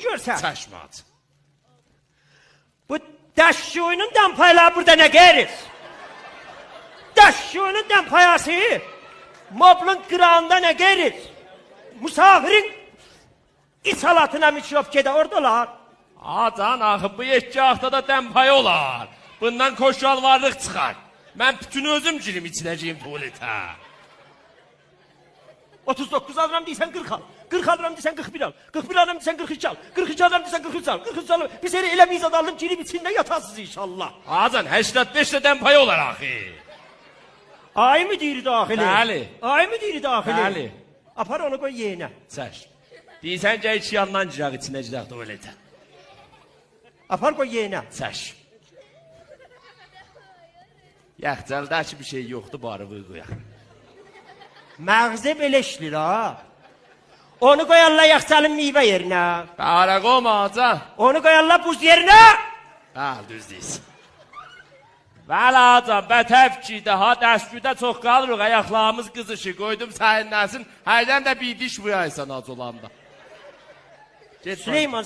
görsən. Çəşmat. Bu daşşuyunun dampayları burada nə gəlir? Daşşuyunun dampayası moblun qırağında nə gəlir? Musafirin isalatına mikrop gedə oradalar. Acan axı bu yetkahda da dəmpay olar. Bundan koşalvarlıq çıxar. Mən bütün özüm girim içiləcəyim tuvaletə. 39 alıram deysən 40 al. 40 alıram deysən 41 al. 41 alıram deysən 43 al. 42 alıram deysən 43 al. 43 al. Biz elə mizad aldım girib içində yatasız inşallah. Acan 85 də dəmpay olar axı. Ay mı deyir daxili? Bəli. Ay mı deyir daxili? Bəli. Apar onu qoy yeyinə. Çəş. Deyirsən ki, iki yandan girək içinə girək tuvaletə. Apar qoy yeyinə. Çəş. Yaxcəldəki bir şey yoxdur, bari qoyaq. Məğzə belə işlir ha. Onu qoyarlar yaxçalın meyvə yerinə. Bələ qoma acan. Onu qoyarlar buz yerinə. Bəl, düz deyirsən. Bəli acan, bətəf ki, daha dəstgüdə çox qalırıq, ayaqlarımız qızışır, qoydum səninləsin, hərdən də bir diş vuraysan ac olanda. Süleyman